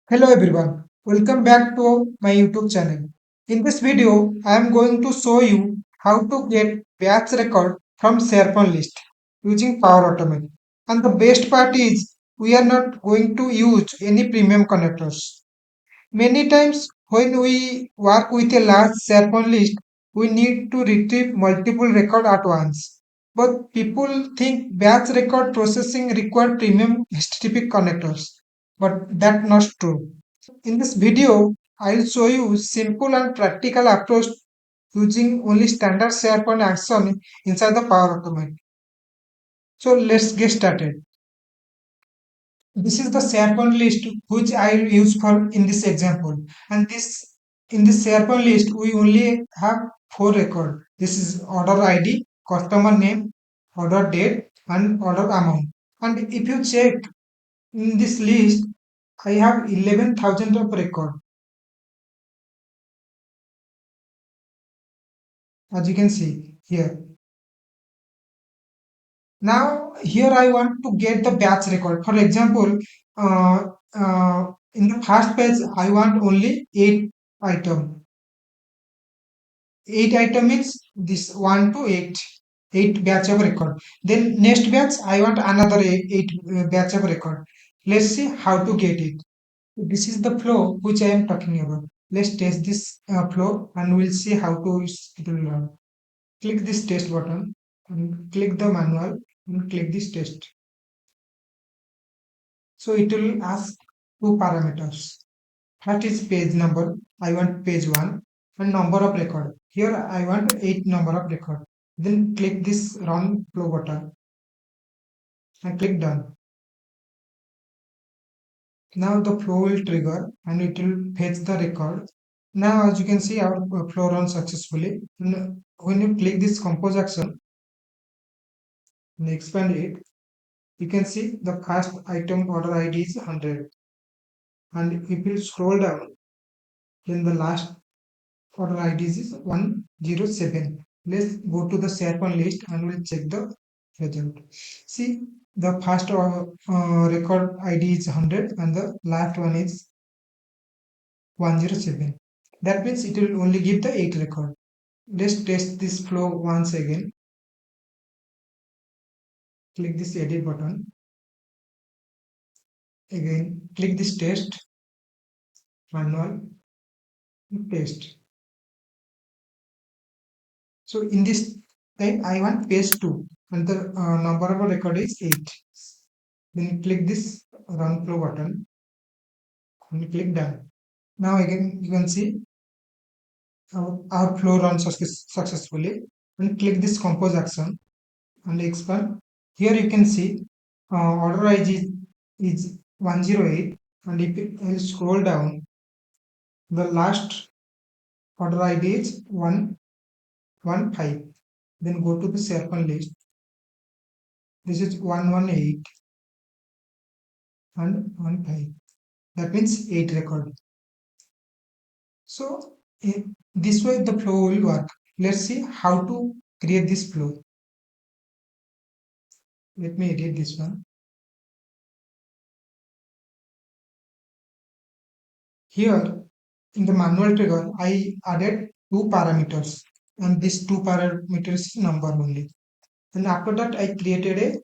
Hello everyone, welcome back to my YouTube channel. In this video, I am going to show you how to get batch record from SharePoint list using Power Automate. And the best part is we are not going to use any premium connectors. Many times when we work with a large SharePoint list, we need to retrieve multiple records at once. But people think batch record processing require premium HTTP connectors. But that's not true. In this video, I'll show you simple and practical approach using only standard SharePoint action inside the Power Automate. So let's get started. This is the SharePoint list which I use for in this example. And this in this SharePoint list, we only have four records. This is order ID, customer name, order date, and order amount. And if you check in this list, I have 11,000 of record. As you can see here. Now here I want to get the batch record. For example, uh, in the first page I want only eight item. Eight item means this one to eight, eight batch of record. Then next batch I want another eight batch of record. Let's see how to get it. This is the flow which I am talking about. Let's test this flow and we'll see how to it will run. Click this test button and click the manual and click this test. So it will ask two parameters. First is page number. I want page 1 and number of record. Here I want 8 number of record. Then click this run flow button and click done. Now the flow will trigger and it will fetch the record. Now as you can see our flow runs successfully. When you click this compose action and expand it, you can see the first item order ID is 100. And if you scroll down, then the last order ID is 107. Let's go to the SharePoint list and we'll check the result. See, the first record ID is 100 and the last one is 107. That means it will only give the 8 record. Let's test this flow once again. Click this edit button. Again, click this test, manual, paste. So in this time, I want page 2 and the number of record is 8. Then click this run flow button and click done. Now again you can see our flow runs successfully and click this compose action and expand. Here you can see order ID is 108 and if I scroll down the last order ID is 115. Then go to the SharePoint list. This is 118 and 15. That means 8 record. So this way the flow will work. Let's see how to create this flow. Let me edit this one. Here in the manual trigger, I added two parameters and these two parameters is number only. And after that, I created a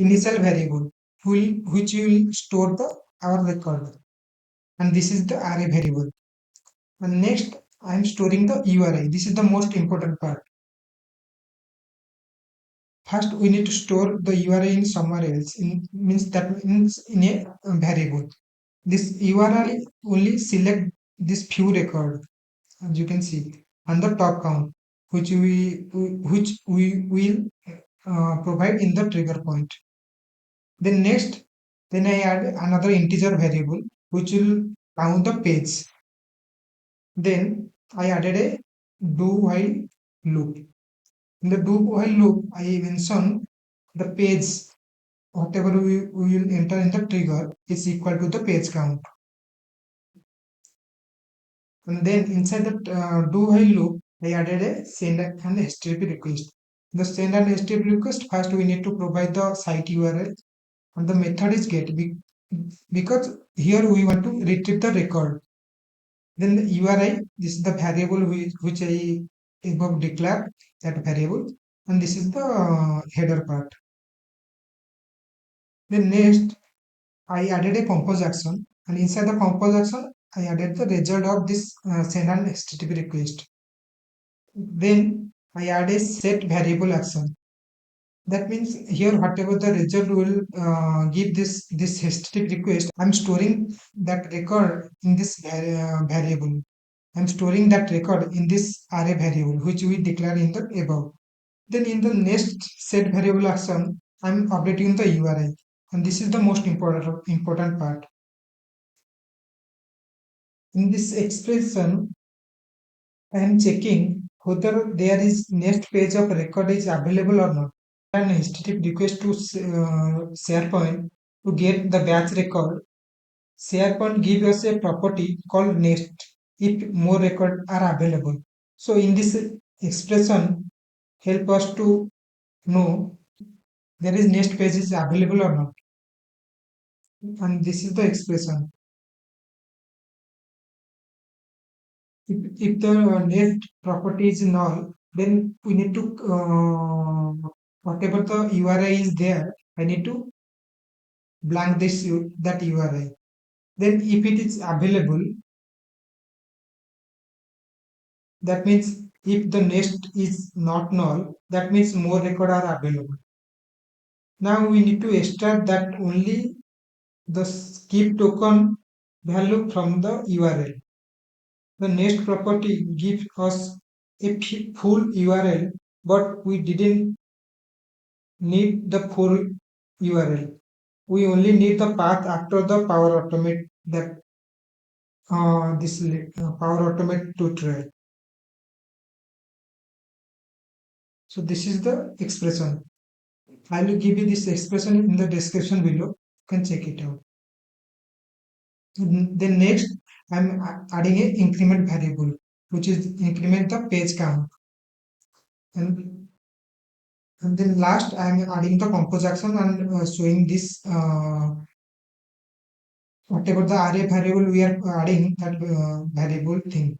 initial variable which will store the our record. And this is the array variable. And next, I am storing the URI. This is the most important part. First, we need to store the URI in somewhere else. That means in a variable. This URL only select this few record, as you can see, and the top count, which we will provide in the trigger point. Then next, then I add another integer variable which will count the page. Then I added a do while loop. In the do while loop, I mention the page whatever we will enter in the trigger is equal to the page count. And then inside the do while loop, I added a send and HTTP request. The send and HTTP request, first we need to provide the site URL and the method is get. because here we want to retrieve the record. Then the URI, this is the variable which I above declared that variable, and this is the header part. Then next, I added a compose action, and inside the compose action, I added the result of this send an HTTP request. Then I add a set variable action. That means here whatever the result will give this HTTP request, I'm storing that record in this variable. I'm storing that record in this array variable which we declared in the above. Then in the next set variable action, I'm updating the URI, and this is the most important part. In this expression, I am checking whether there is next page of record is available or not. An HTTP request to SharePoint to get the batch record. SharePoint gives us a property called next if more records are available. So in this expression, help us to know there is next page is available or not. And this is the expression. If the next property is null, then we need to whatever the URI is there, I need to blank that URI. Then if it is available, that means if the next is not null, that means more record are available. Now we need to extract that only the skip token value from the URL. The next property gives us a full URL, but we didn't need the full URL. We only need the path after the Power Automate that this Power Automate tutorial. So this is the expression. I will give you this expression in the description below. You can check it out. Then next, I'm adding a increment variable, which is increment the page count. And, and then last, I'm adding the compose action and showing this whatever the array variable we are adding that variable thing.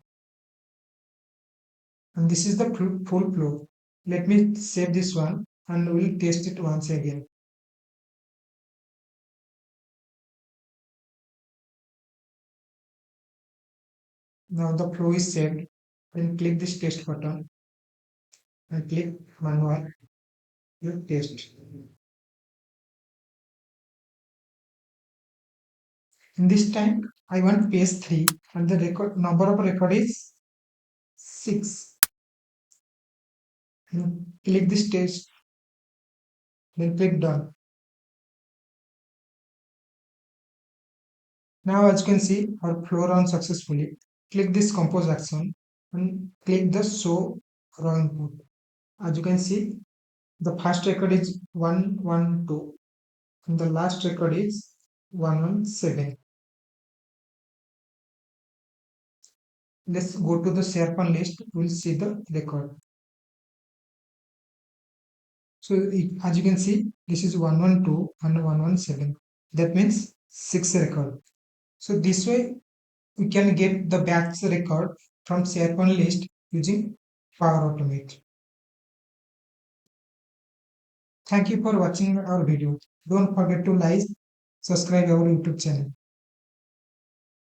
And this is the full flow. Let me save this one and we'll test it once again. Now the flow is saved. Then click this test button and click manual. You test. In this time, I want page 3 and the record number of record is 6. Click this test, then click done. Now as you can see, our flow runs successfully. Click this compose action and click the show raw input. As you can see, the first record is 112 and the last record is 117. Let's go to the SharePoint list. We'll see the record. So as you can see, this is 112 and 117. That means 6 record. So this way we can get the batch record from SharePoint list using Power Automate. Thank you for watching our video. Don't forget to like, subscribe our YouTube channel.